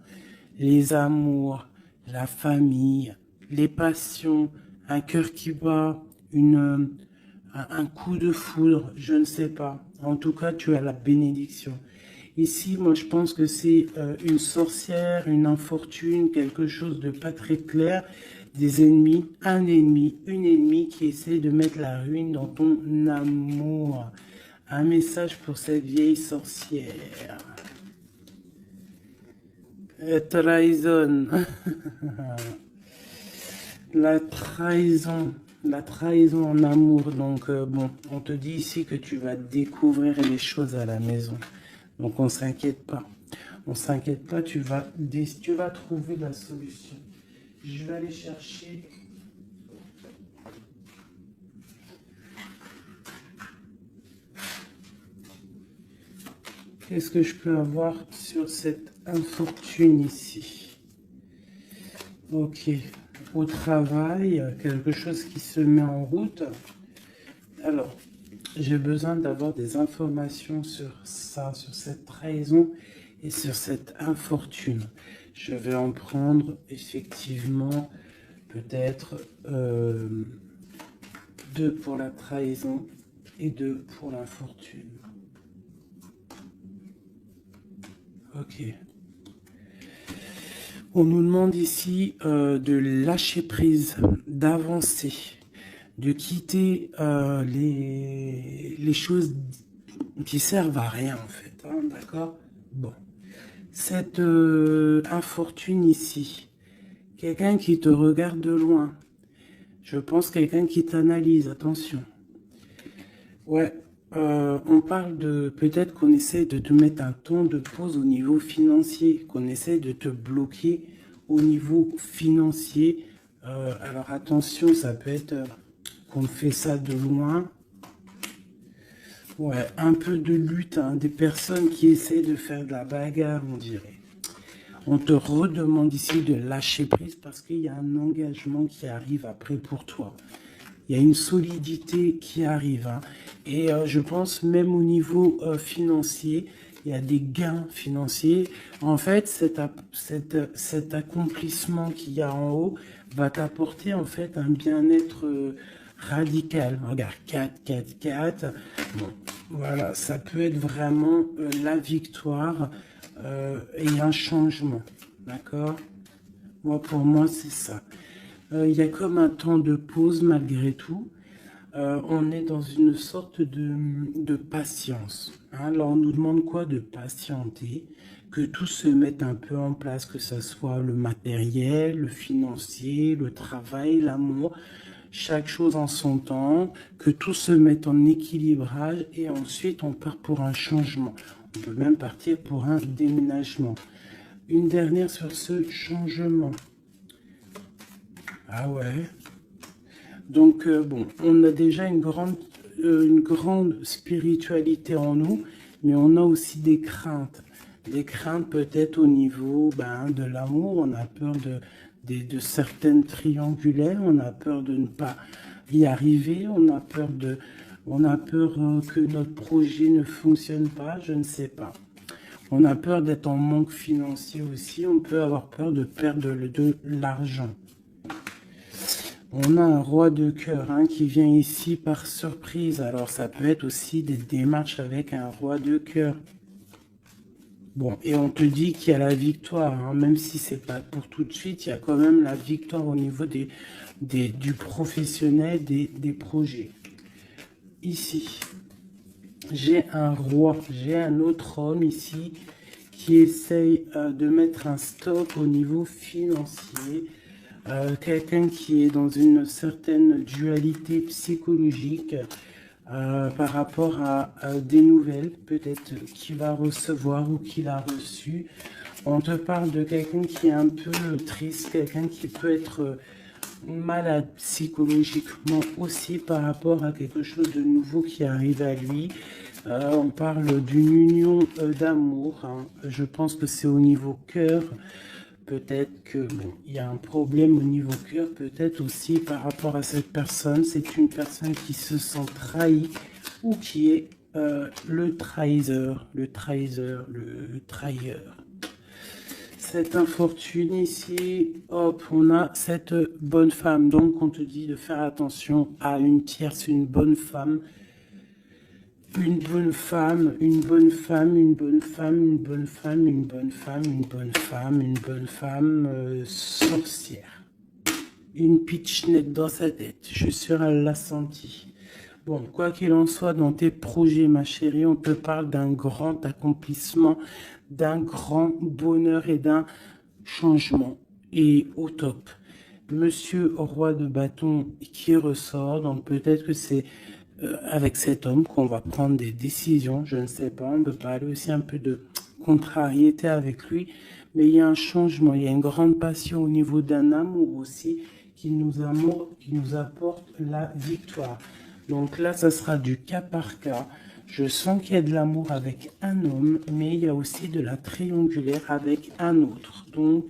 Les amours, la famille, les passions, un cœur qui bat, un coup de foudre, je ne sais pas. En tout cas, tu as la bénédiction. Ici, moi, je pense que c'est une sorcière, une infortune, quelque chose de pas très clair, des ennemis, un ennemi, une ennemie qui essaie de mettre la ruine dans ton amour. Un message pour cette vieille sorcière. Trahison. La trahison. La trahison en amour. Donc, bon, on te dit ici que tu vas découvrir les choses à la maison. Donc, on s'inquiète pas. On s'inquiète pas, tu vas trouver la solution. Je vais aller chercher... Qu'est-ce que je peux avoir sur cette infortune ici? Ok. Au travail, quelque chose qui se met en route. Alors, j'ai besoin d'avoir des informations sur ça, sur cette trahison et sur cette infortune. Je vais en prendre effectivement peut-être 2 pour la trahison et 2 pour l'infortune. Ok. On nous demande ici de lâcher prise, d'avancer, de quitter les choses qui servent à rien en fait, hein, d'accord? Bon, cette infortune ici, quelqu'un qui te regarde de loin, je pense quelqu'un qui t'analyse, attention. Ouais, on parle de peut-être qu'on essaie de te mettre un temps de pause au niveau financier, qu'on essaie de te bloquer au niveau financier. Alors attention, ça peut être qu'on fait ça de loin. Ouais, un peu de lutte, hein, des personnes qui essaient de faire de la bagarre, on dirait. On te redemande ici de lâcher prise parce qu'il y a un engagement qui arrive après pour toi. Il y a une solidité qui arrive. Hein. Et je pense même au niveau financier, il y a des gains financiers. En fait, cet accomplissement qu'il y a en haut va t'apporter en fait un bien-être radical. Regarde, 4, 4, 4. Bon, voilà, ça peut être vraiment la victoire et un changement. D'accord? Moi, pour moi, c'est ça. Il y a comme un temps de pause malgré tout. On est dans une sorte de patience. Hein. Alors on nous demande quoi? De patienter, que tout se mette un peu en place, que ce soit le matériel, le financier, le travail, l'amour, chaque chose en son temps, que tout se mette en équilibrage et ensuite on part pour un changement. On peut même partir pour un déménagement. Une dernière sur ce changement. Ah ouais. Donc, bon, on a déjà une grande spiritualité en nous, mais on a aussi des craintes. Des craintes peut-être au niveau de l'amour, on a peur de certaines triangulaires, on a peur de ne pas y arriver, on a peur que notre projet ne fonctionne pas, je ne sais pas. On a peur d'être en manque financier aussi, on peut avoir peur de perdre de l'argent. On a un roi de cœur qui vient ici par surprise. Alors ça peut être aussi des démarches avec un roi de cœur. Bon, et on te dit qu'il y a la victoire, même si c'est pas pour tout de suite, il y a quand même la victoire au niveau du professionnel, des projets. Ici, j'ai un roi, j'ai un autre homme ici qui essaye de mettre un stop au niveau financier. Quelqu'un qui est dans une certaine dualité psychologique par rapport à des nouvelles, peut-être qu'il va recevoir ou qu'il a reçu. On te parle de quelqu'un qui est un peu triste, quelqu'un qui peut être malade psychologiquement aussi par rapport à quelque chose de nouveau qui arrive à lui. On parle d'une union d'amour. Je pense que c'est au niveau cœur. Peut-être que il y a un problème au niveau cœur, peut-être aussi par rapport à cette personne. C'est une personne qui se sent trahie ou qui est le trahisseur, le trahisseur, le trahilleur. Cette infortune ici, hop, on a cette bonne femme. Donc on te dit de faire attention à une tierce, une bonne femme. Une bonne femme, une bonne femme, une bonne femme, une bonne femme, une bonne femme, une bonne femme, une bonne femme sorcière. Une pitchnette dans sa tête, je suis sûr elle l'a senti. Bon, quoi qu'il en soit, dans tes projets, ma chérie, on te parle d'un grand accomplissement, d'un grand bonheur et d'un changement. Et au top. Monsieur roi de bâton qui ressort, donc peut-être que c'est avec cet homme qu'on va prendre des décisions, je ne sais pas, on peut parler aussi un peu de contrariété avec lui, mais il y a un changement, il y a une grande passion au niveau d'un amour aussi qui nous apporte la victoire. Donc là, ça sera du cas par cas. Je sens qu'il y a de l'amour avec un homme, mais il y a aussi de la triangulaire avec un autre. Donc,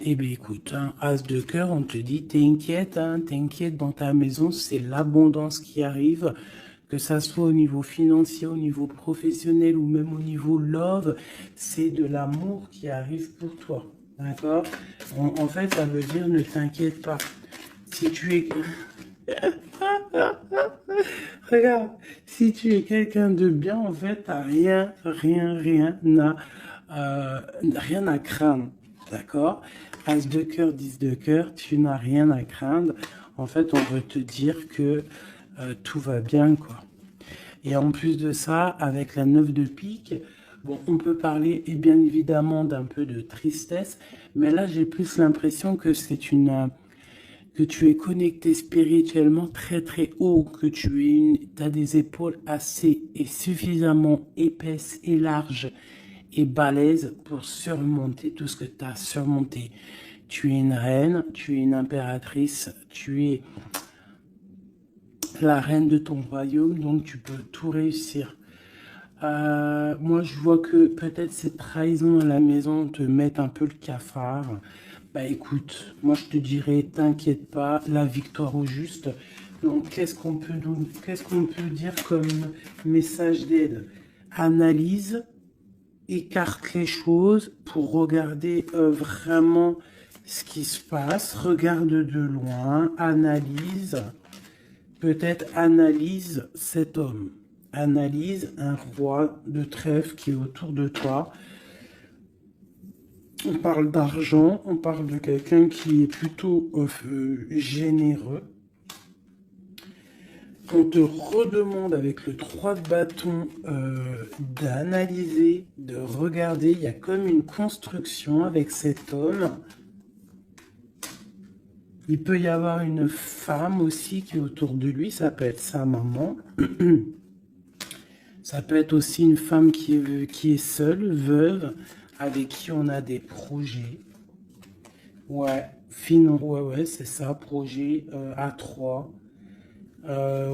eh bien écoute, as de cœur, on te dit, t'inquiète, t'inquiète dans ta maison, c'est l'abondance qui arrive, que ça soit au niveau financier, au niveau professionnel ou même au niveau love, c'est de l'amour qui arrive pour toi, d'accord? En fait, ça veut dire ne t'inquiète pas. Si tu es... Regarde, si tu es quelqu'un de bien, en fait, t'as rien à rien à craindre, d'accord? As de cœur, 10 de cœur, tu n'as rien à craindre. En fait, on veut te dire que tout va bien, quoi. Et en plus de ça, avec la 9 de pique, bon, on peut parler et bien évidemment d'un peu de tristesse, mais là j'ai plus l'impression que c'est que tu es connecté spirituellement très très haut, que as des épaules assez et suffisamment épaisses et larges et balèzes pour surmonter tout ce que tu as surmonté. Tu es une reine, tu es une impératrice, tu es la reine de ton royaume, donc tu peux tout réussir. Moi, je vois que peut-être cette trahison à la maison te met un peu le cafard. Bah écoute, moi je te dirais, t'inquiète pas, la victoire au juste. Donc, qu'est-ce qu'on peut dire comme message d'aide? Analyse, écarte les choses pour regarder vraiment ce qui se passe. Regarde de loin, analyse. Peut-être analyse cet homme. Analyse un roi de trèfle qui est autour de toi. On parle d'argent, on parle de quelqu'un qui est plutôt généreux. On te redemande avec le 3 de bâton d'analyser, de regarder. Il y a comme une construction avec cet homme. Il peut y avoir une femme aussi qui est autour de lui, ça peut être sa maman. Ça peut être aussi une femme qui est seule, veuve, avec qui on a des projets. Ouais, ouais, c'est ça, projet A3.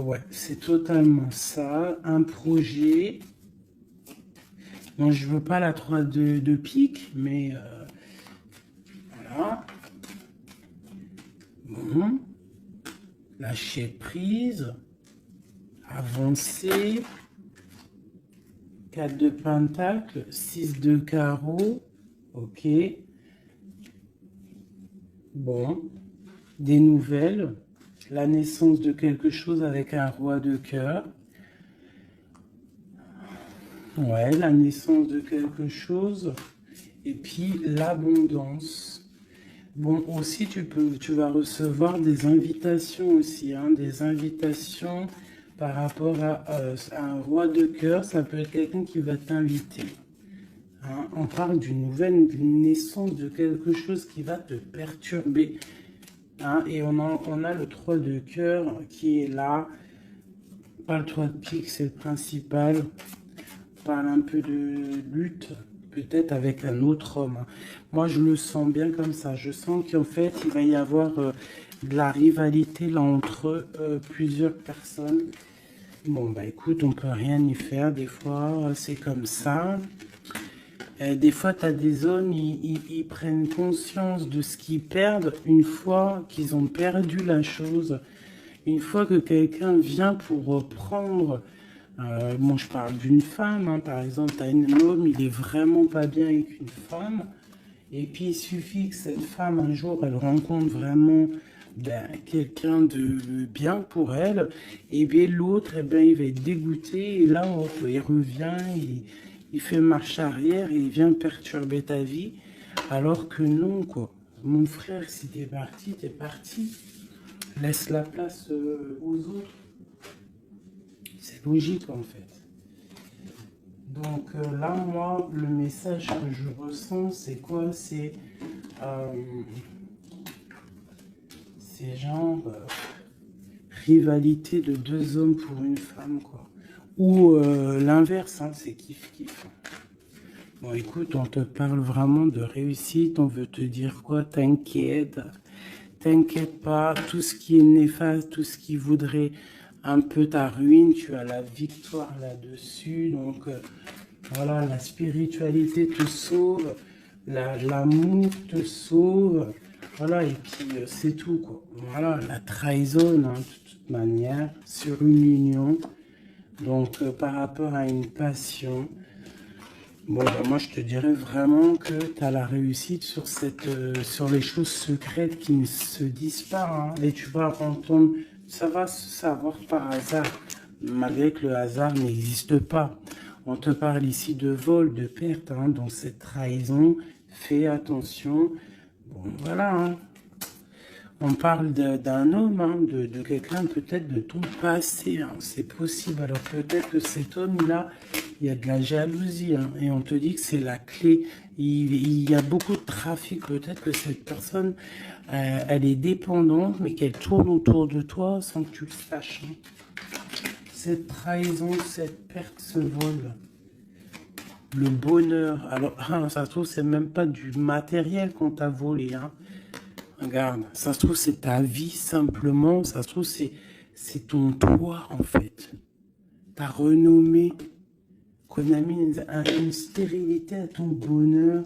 Ouais, c'est totalement ça, un projet. Bon, je veux pas la 3 de pique, mais voilà. Bon. Lâcher prise. Avancer. 4 de pentacle, 6 de carreau. Ok. Bon. Des nouvelles. La naissance de quelque chose avec un roi de cœur. Ouais, la naissance de quelque chose. Et puis l'abondance. Bon, aussi, tu vas recevoir des invitations aussi, hein, des invitations par rapport à un roi de cœur. Ça peut être quelqu'un qui va t'inviter. Hein. On parle d'une naissance de quelque chose qui va te perturber. Hein, et on a le 3 de cœur qui est là. Pas le 3 de pique, c'est le principal. On parle un peu de lutte, peut-être avec un autre homme. Hein. Moi, je le sens bien comme ça. Je sens qu'en fait, il va y avoir de la rivalité là entre plusieurs personnes. Bon, bah écoute, on peut rien y faire. Des fois, c'est comme ça. Des fois, tu as des hommes, ils prennent conscience de ce qu'ils perdent une fois qu'ils ont perdu la chose. Une fois que quelqu'un vient pour reprendre, bon, je parle d'une femme, hein, par exemple, tu as un homme, il est vraiment pas bien avec une femme, et puis il suffit que cette femme, un jour, elle rencontre vraiment quelqu'un de bien pour elle, et bien l'autre, eh ben, il va être dégoûté, et là, il revient, il fait marche arrière, et il vient perturber ta vie, alors que non, quoi. Mon frère, si t'es parti, t'es parti. Laisse la place aux autres. C'est logique en fait. Donc là, moi, le message que je ressens, c'est quoi? C'est genre rivalité de deux hommes pour une femme, quoi. Ou l'inverse, hein, c'est kiff-kiff. Bon, écoute, on te parle vraiment de réussite. On veut te dire quoi? T'inquiète. T'inquiète pas, tout ce qui est néfaste, tout ce qui voudrait un peu ta ruine, tu as la victoire là-dessus. Donc voilà, la spiritualité te sauve, l'amour te sauve. Voilà, et puis c'est tout, quoi. Voilà, la trahison, hein, de toute manière, sur une union. Donc par rapport à une passion. Bon, bah, moi, je te dirais vraiment que tu as la réussite sur sur les choses secrètes qui ne se disent pas. Hein. Et tu vas entendre, ça va se savoir par hasard, malgré que le hasard n'existe pas. On te parle ici de vol, de perte, hein, dans cette trahison. Fais attention. Bon, voilà, hein. On parle d'un homme, hein, de quelqu'un peut-être de ton passé, hein, c'est possible. Alors peut-être que cet homme-là, il y a de la jalousie, hein, et on te dit que c'est la clé. Il y a beaucoup de trafic, peut-être que cette personne, elle est dépendante, mais qu'elle tourne autour de toi sans que tu le saches, hein. Cette trahison, cette perte, ce vol, le bonheur. Alors, ça se trouve, c'est même pas du matériel qu'on t'a volé, hein. Regarde, ça se trouve, c'est ta vie simplement. Ça se trouve, c'est ton toit, en fait. Ta renommée. Qu'on a mis une stérilité à ton bonheur.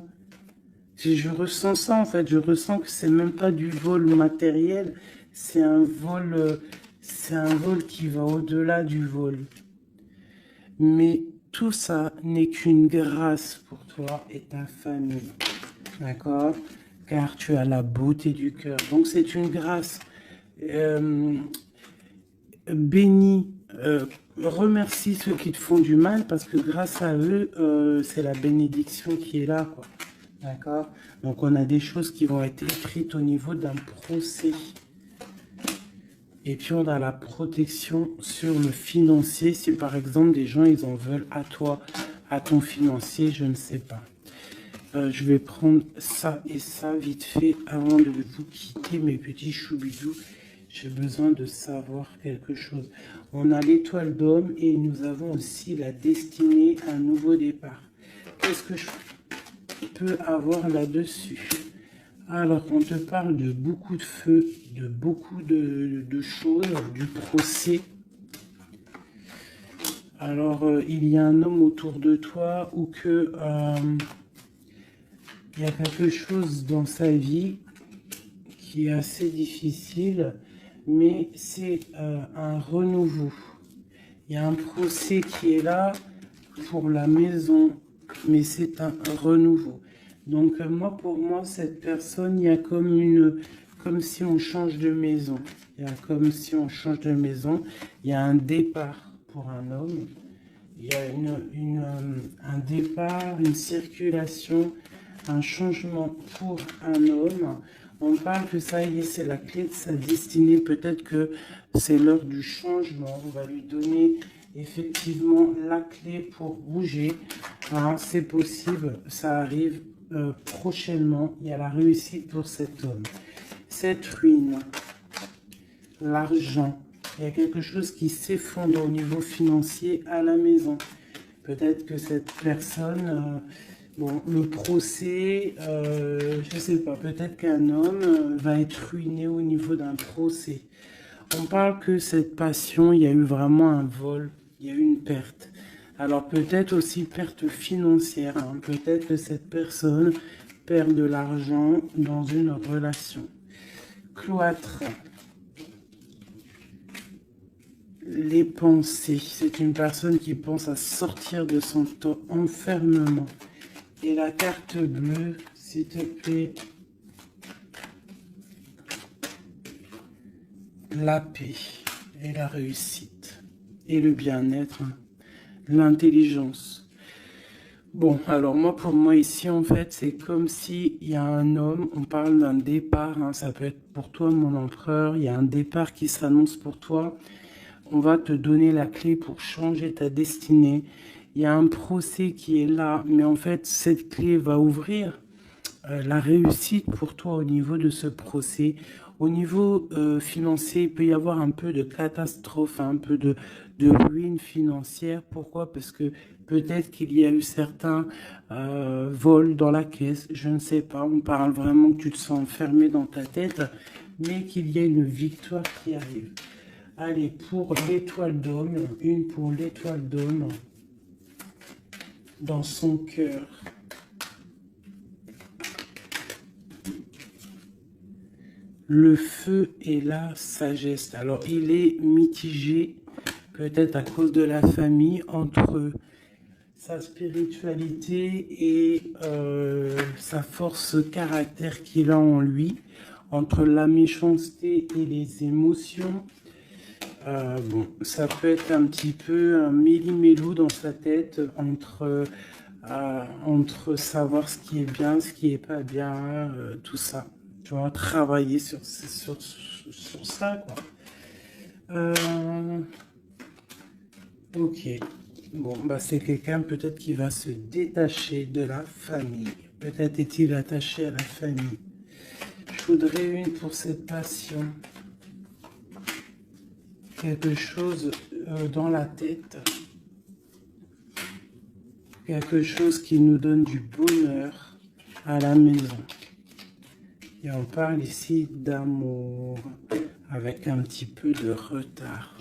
Si je ressens ça, en fait, je ressens que c'est même pas du vol matériel. C'est un vol qui va au-delà du vol. Mais tout ça n'est qu'une grâce pour toi et ta famille. D'accord? Car tu as la beauté du cœur. Donc c'est une grâce. Bénis, remercie ceux qui te font du mal parce que grâce à eux, c'est la bénédiction qui est là, quoi. D'accord? Donc on a des choses qui vont être écrites au niveau d'un procès. Et puis on a la protection sur le financier. Si par exemple des gens ils en veulent à toi, à ton financier, je ne sais pas. Je vais prendre ça et ça vite fait avant de vous quitter, mes petits choubidous. J'ai besoin de savoir quelque chose. On a l'étoile d'homme et nous avons aussi la destinée, un nouveau départ. Qu'est-ce que je peux avoir là-dessus? Alors, on te parle de beaucoup de feu, de beaucoup de choses, du procès. Alors, il y a un homme autour de toi ou que... il y a quelque chose dans sa vie qui est assez difficile, mais c'est un renouveau. Il y a un procès qui est là pour la maison, mais c'est un renouveau. Donc moi, pour moi, cette personne, il y a comme si on change de maison. Il y a comme si on change de maison. Il y a un départ pour un homme. Il y a un départ, une circulation, un changement pour un homme. On parle que ça y est, c'est la clé de sa destinée. Peut-être que c'est l'heure du changement. On va lui donner effectivement la clé pour bouger. Hein, c'est possible, ça arrive prochainement. Il y a la réussite pour cet homme. Cette ruine, l'argent. Il y a quelque chose qui s'effondre au niveau financier à la maison. Peut-être que cette personne... bon, le procès, je ne sais pas, peut-être qu'un homme va être ruiné au niveau d'un procès. On parle que cette passion, il y a eu vraiment un vol, il y a eu une perte. Alors peut-être aussi perte financière, hein. Peut-être que cette personne perd de l'argent dans une relation. Cloître. Les pensées, c'est une personne qui pense à sortir de son enfermement. Et la carte bleue, s'il te plaît. La paix et la réussite. Et le bien-être. L'intelligence. Bon, alors moi, pour moi ici, en fait, c'est comme s'il y a un homme, on parle d'un départ, hein, ça peut être pour toi, mon empereur, il y a un départ qui s'annonce pour toi. On va te donner la clé pour changer ta destinée. Il y a un procès qui est là, mais en fait, cette clé va ouvrir la réussite pour toi au niveau de ce procès. Au niveau financier, il peut y avoir un peu de catastrophe, un peu de ruine financière. Pourquoi? Parce que peut-être qu'il y a eu certains vols dans la caisse, je ne sais pas. On parle vraiment que tu te sens enfermé dans ta tête, mais qu'il y a une victoire qui arrive. Allez, pour l'étoile d'homme, une pour l'étoile d'homme dans son cœur. Le feu et la sagesse. Alors, il est mitigé, peut-être à cause de la famille, entre sa spiritualité et sa force caractère qu'il a en lui, entre la méchanceté et les émotions. Bon, ça peut être un petit peu un méli-mélou dans sa tête entre savoir ce qui est bien, ce qui est pas bien, tout ça. Tu vois, travailler sur ça, quoi. Ok. Bon, bah c'est quelqu'un peut-être qui va se détacher de la famille. Peut-être est-il attaché à la famille. Je voudrais une pour cette passion. Quelque chose dans la tête. Quelque chose qui nous donne du bonheur à la maison. Et on parle ici d'amour avec un petit peu de retard.